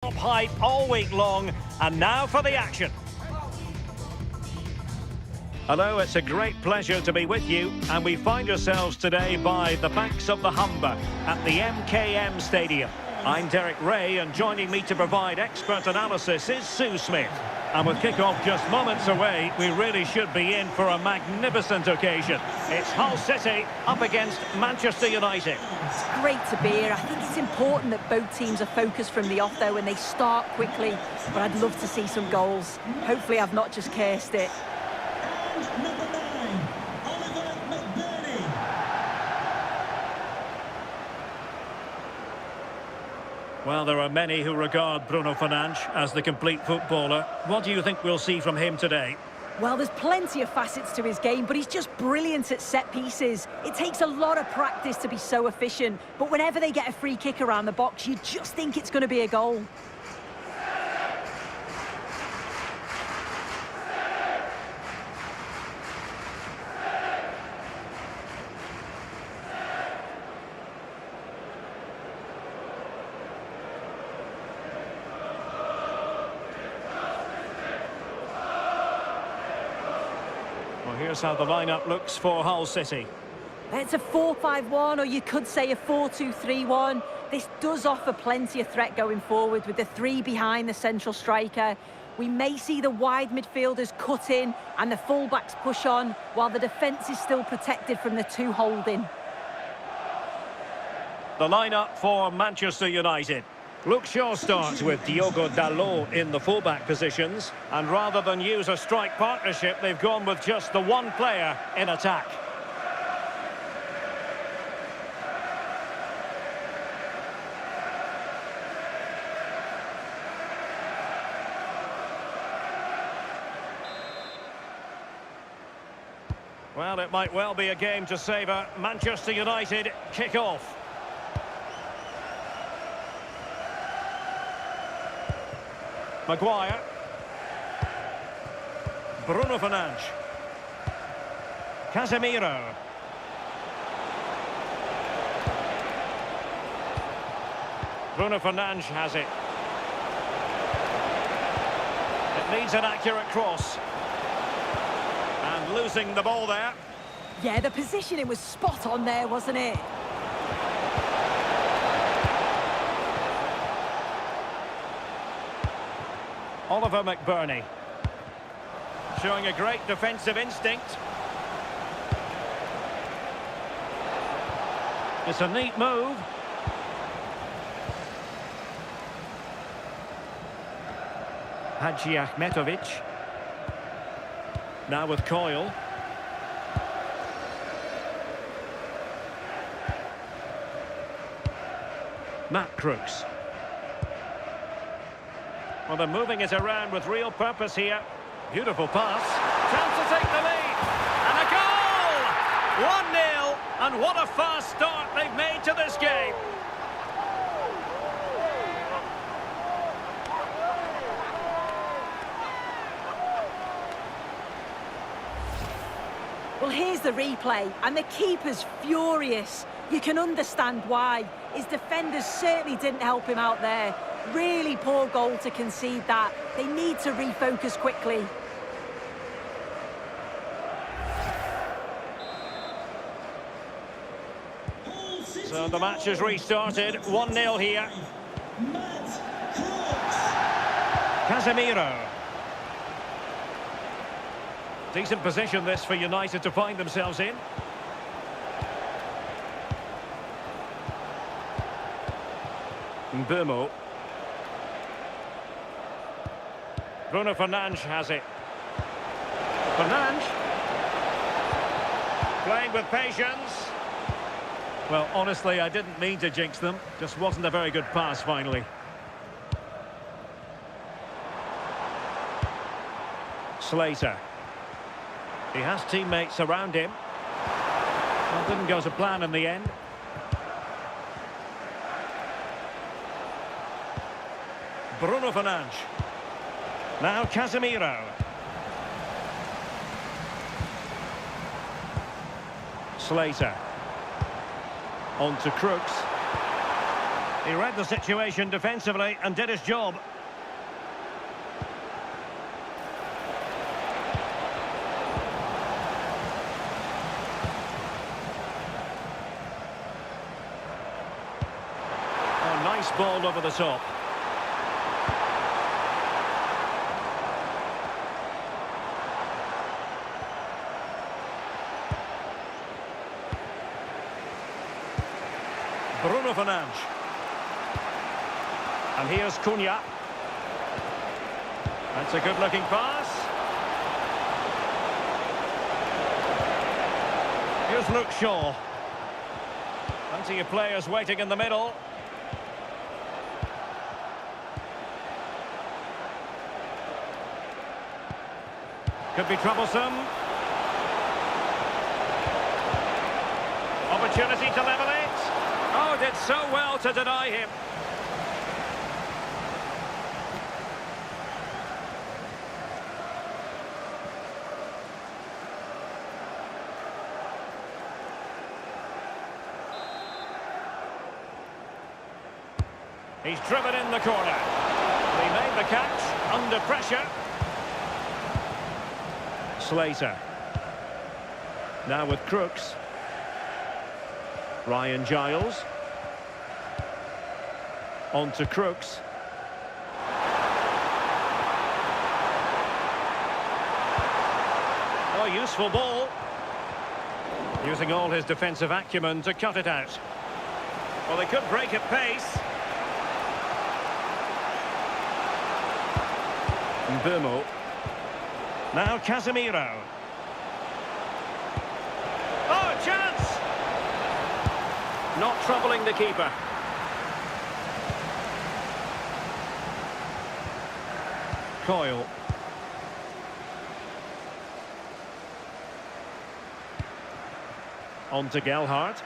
Top hype all week long, and now for the action. Hello, it's a great pleasure to be with you, and we find ourselves today by the banks of the Humber at the MKM Stadium. I'm Derek Ray, and joining me to provide expert analysis is Sue Smith. And with kick-off just moments away, we really should be in for a magnificent occasion. It's Hull City up against Manchester United. It's great to be here. I think it's important that both teams are focused from the off, though, and they start quickly. But I'd love to see some goals. Hopefully I've not just cursed it. Number 9, Oliver McBurnie. Well, there are many who regard Bruno Fernandes as the complete footballer. What do you think we'll see from him today? Well, there's plenty of facets to his game, but he's just brilliant at set pieces. It takes a lot of practice to be so efficient, but whenever they get a free kick around the box, you just think it's going to be a goal. Well, here's how the lineup looks for Hull City. It's a 4-5-1, or you could say a 4-2-3-1. This does offer plenty of threat going forward with the three behind the central striker. We may see the wide midfielders cut in and the fullbacks push on, while the defence is still protected from the two holding. The lineup for Manchester United. Luke Shaw starts with Diogo Dalot in the fullback positions, and rather than use a strike partnership, they've gone with just the one player in attack. Well, it might well be a game to savour. Manchester United kick off. Maguire. Bruno Fernandes. Casemiro. Bruno Fernandes has it. It needs an accurate cross. And losing the ball there. Yeah, the positioning was spot on there, wasn't it? Oliver McBurnie. Showing a great defensive instinct. It's a neat move. Hadji Ahmetovic. Now with Coyle. Matt Crooks. Well, they're moving it around with real purpose here. Beautiful pass. Chance to take the lead. And a goal! 1-0. And what a fast start they've made to this game. Well, here's the replay, and the keeper's furious. You can understand why. His defenders certainly didn't help him out there. Really poor goal to concede that. They need to refocus quickly. So the match has restarted. 1-0 here. Matt Crooks. Casemiro. Decent position this for United to find themselves in. Mbeumo. Bruno Fernandes has it. Fernandes. Playing with patience. Well, honestly, I didn't mean to jinx them. Just wasn't a very good pass, finally. Slater. He has teammates around him. Well, didn't go to plan in the end. Bruno Fernandes. Now Casemiro. Slater. On to Crooks. He read the situation defensively and did his job. Oh, nice ball over the top. Bruno Fernandes. And here's Cunha. That's a good-looking pass. Here's Luke Shaw. Plenty of players waiting in the middle. Could be troublesome. Opportunity to level it. Oh, did so well to deny him. He's driven in the corner. He made the catch under pressure. Slater. Now with Crooks. Ryan Giles. On to Crooks. Oh, useful ball. Using all his defensive acumen to cut it out. Well, they could break at pace. Mbeumo. Now Casemiro. Oh, chance! Not troubling the keeper. Coyle. On to Gelhardt.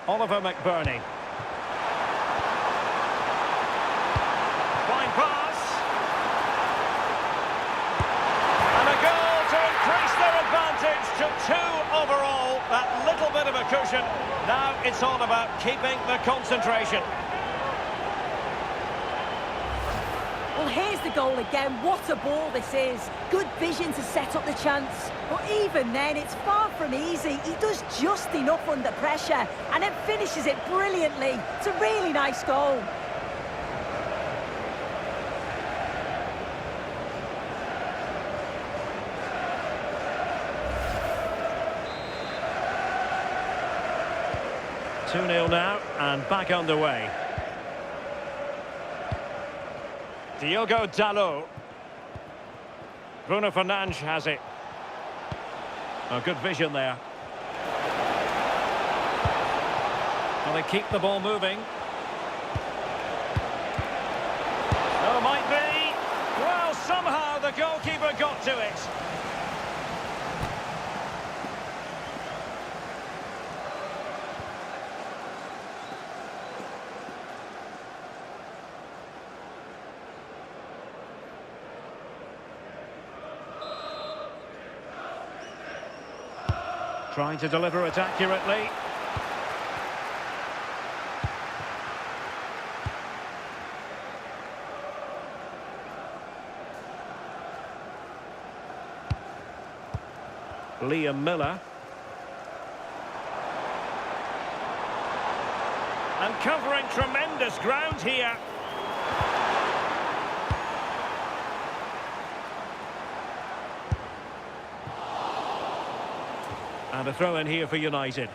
Oliver McBurney. Fine pass. And a goal to increase their advantage to 2 overall. That little bit of a cushion. Now it's all about keeping the concentration. Well, here's the goal again. What a ball this is. Good vision to set up the chance. But even then, it's far from easy. He does just enough under pressure and then finishes it brilliantly. It's a really nice goal. Two 2-0 now and back underway. Diogo Dalot. Bruno Fernandes has it. Oh, good vision there. Well, they keep the ball moving. Oh, might be. Well, somehow the goalkeeper got to it. Trying to deliver it accurately. Liam Miller. And covering tremendous ground here. And a throw in here for United.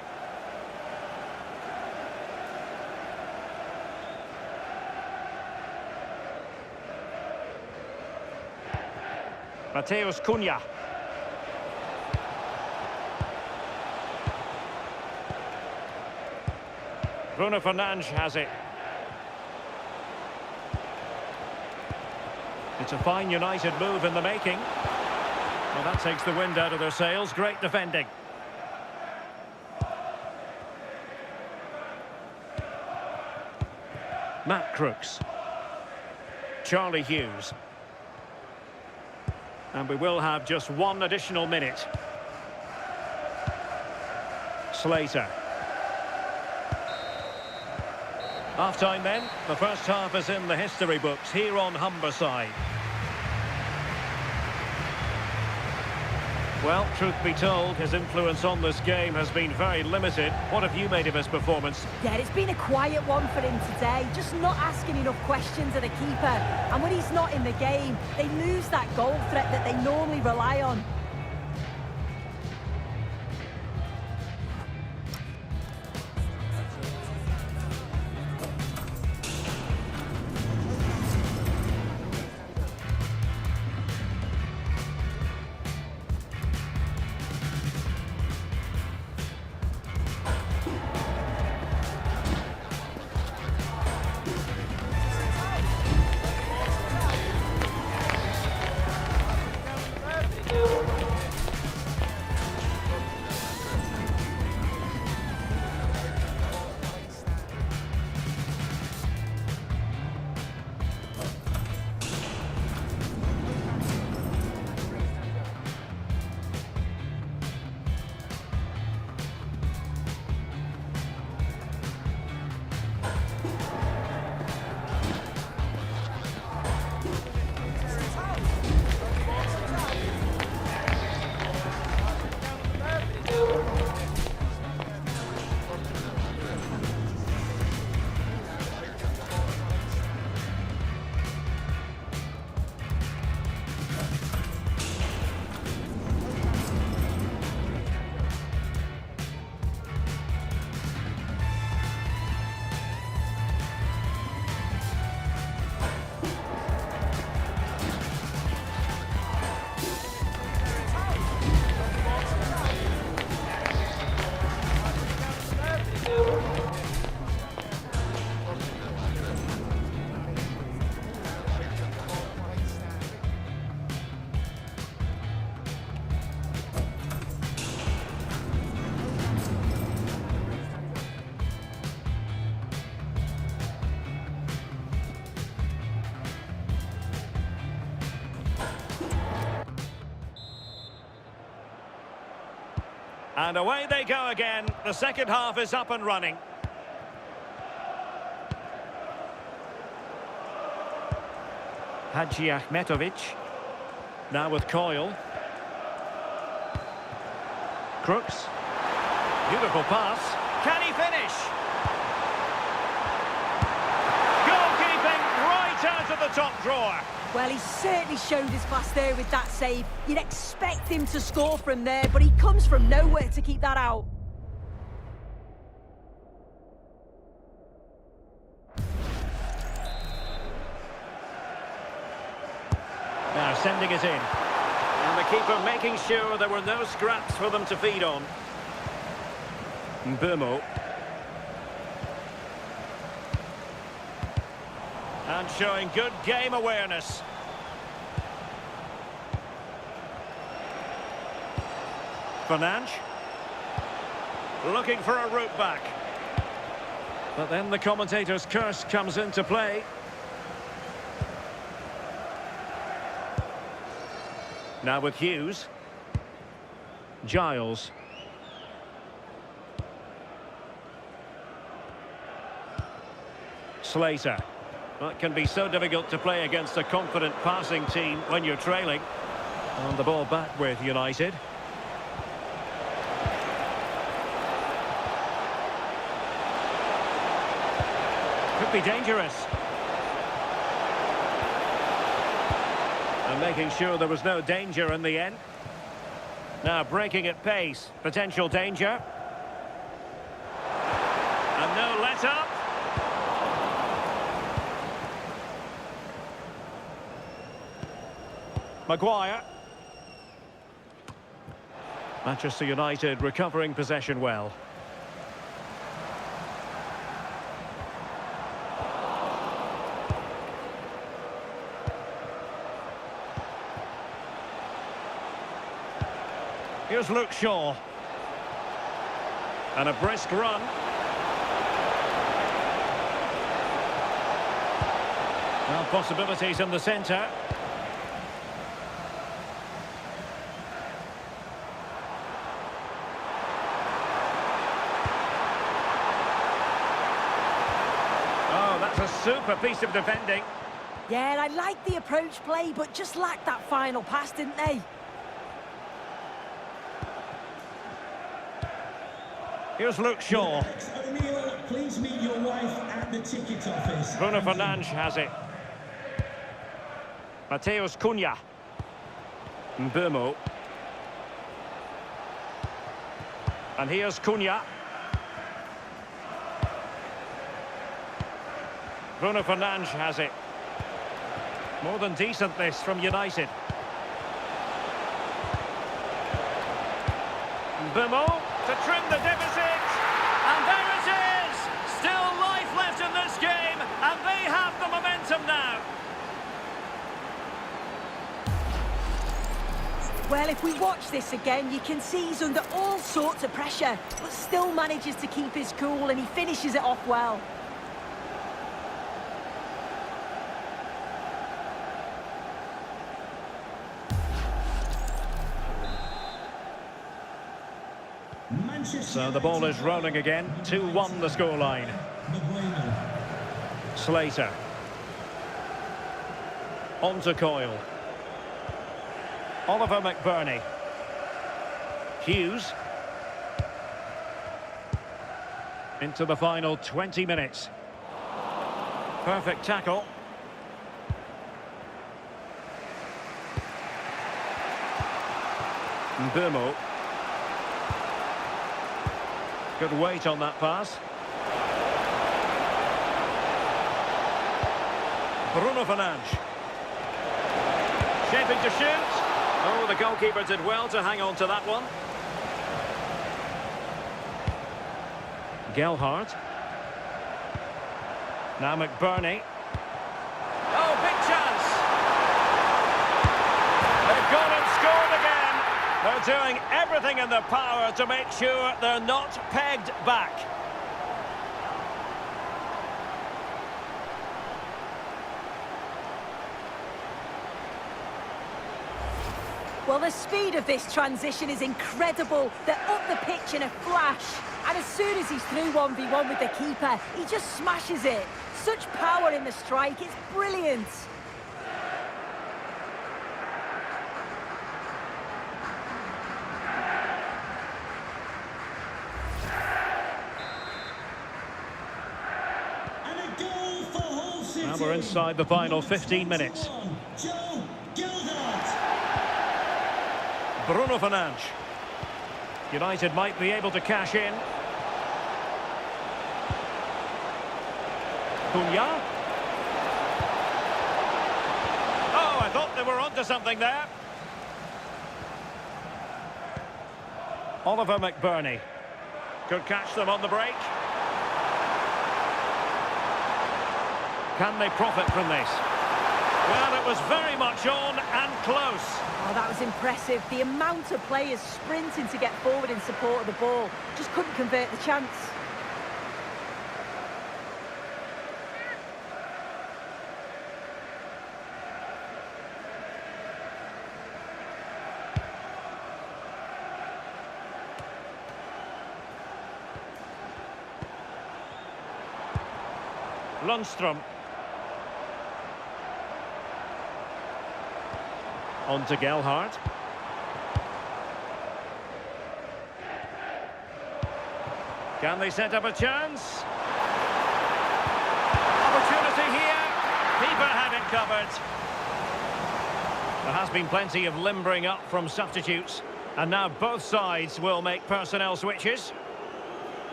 Matheus Cunha. Bruno Fernandes has it. It's a fine United move in the making. Well, that takes the wind out of their sails. Great defending. Matt Crooks. Charlie Hughes. And we will have just 1 additional minute. Slater. Half-time then. The first half is in the history books here on Humberside. Well, truth be told, his influence on this game has been very limited. What have you made of his performance? Yeah, it's been a quiet one for him today. Just not asking enough questions of the keeper. And when he's not in the game, they lose that goal threat that they normally rely on. And away they go again. The second half is up and running. Hadji Ahmetovic. Now with Coyle. Crooks. Beautiful pass. Can he finish? Goalkeeping right out of the top drawer. Well, he certainly showed his class there with that save. You'd expect him to score from there, but he comes from nowhere to keep that out. Now sending it in. And the keeper making sure there were no scraps for them to feed on. Mbeumo. And showing good game awareness. Fernandes. Looking for a route back. But then the commentator's curse comes into play. Now with Hughes. Giles. Slater. That can be so difficult to play against a confident passing team when you're trailing. And the ball back with United. Could be dangerous. And making sure there was no danger in the end. Now breaking at pace. Potential danger. And no let-up. Maguire. Manchester United recovering possession well. Here's Luke Shaw. And a brisk run. Now possibilities in the centre. Super piece of defending. Yeah, I like the approach play, but just lacked that final pass, didn't they? Here's Luke Shaw. Alex O'Neill, please meet your wife at the ticket office. Bruno Fernandes has it. Mateus Cunha. Mbeumo. And here's Cunha. Bruno Fernandes has it. More than decent this from United. Mbeumo to trim the deficit. And there it is! Still life left in this game, and they have the momentum now. Well, if we watch this again, you can see he's under all sorts of pressure, but still manages to keep his cool, and he finishes it off well. So the ball is rolling again. 2-1 the scoreline. Slater. On to Coyle. Oliver McBurney. Hughes. Into the final 20 minutes. Perfect tackle. Mbeumo. Good weight on that pass. Bruno Fernandes. Shaping to shoot. Oh, the goalkeeper did well to hang on to that one. Gelhardt. Now McBurney. Oh, big chance. They've gone and scored again. They're doing everything in their power to make sure they're not pegged back. Well, the speed of this transition is incredible. They're up the pitch in a flash. And as soon as he's through 1v1 with the keeper, he just smashes it. Such power in the strike, it's brilliant. And a goal for Hull City. Now we're inside the final 15 minutes. Joe Gelhardt. Bruno Fernandes. United might be able to cash in. Cunha. Oh, I thought they were onto something there. Oliver McBurney. Could catch them on the break. Can they profit from this? Well, it was very much on and close. Oh, that was impressive. The amount of players sprinting to get forward in support of the ball. Just couldn't convert the chance. Lundstrom. On to Gelhardt. Can they set up a chance? Opportunity here. Keeper had it covered. There has been plenty of limbering up from substitutes, and now both sides will make personnel switches.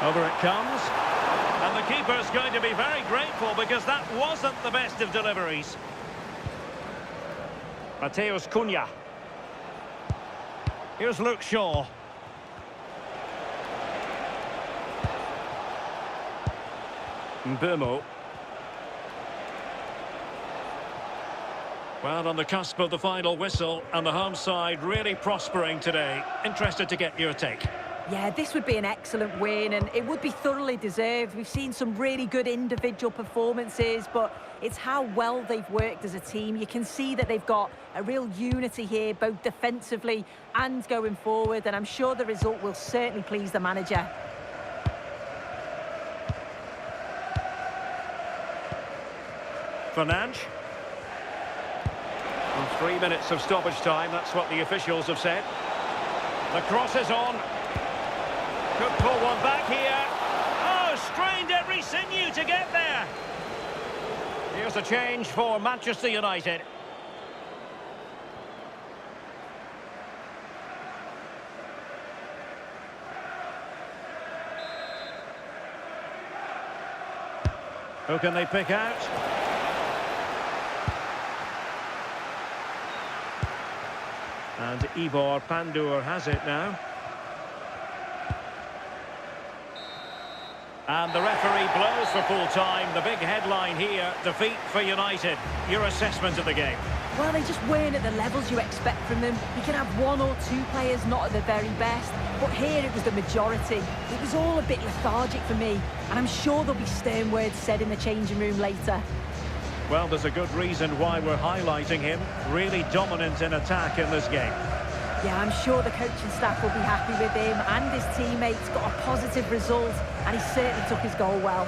Over it comes. And the keeper's going to be very grateful because that wasn't the best of deliveries. Mateus Cunha. Here's Luke Shaw. Mbeumo. Well, on the cusp of the final whistle, and the home side really prospering today. Interested to get your take. Yeah, this would be an excellent win, and it would be thoroughly deserved. We've seen some really good individual performances, but it's how well they've worked as a team. You can see that they've got a real unity here, both defensively and going forward, and I'm sure the result will certainly please the manager. Fernandes. Well, 3 minutes of stoppage time, that's what the officials have said. The cross is on. Could pull one back here. Oh, strained every sinew to get there. Here's a change for Manchester United. Who can they pick out? And Ivor Pandur has it now. And the referee blows for full time. The big headline here, defeat for United. Your assessment of the game? Well, they just weren't at the levels you expect from them. You can have one or two players not at the very best, but here it was the majority. It was all a bit lethargic for me, and I'm sure there'll be stern words said in the changing room later. Well, there's a good reason why we're highlighting him. Really dominant in attack in this game. Yeah, I'm sure the coaching staff will be happy with him, and his teammates got a positive result, and he certainly took his goal well.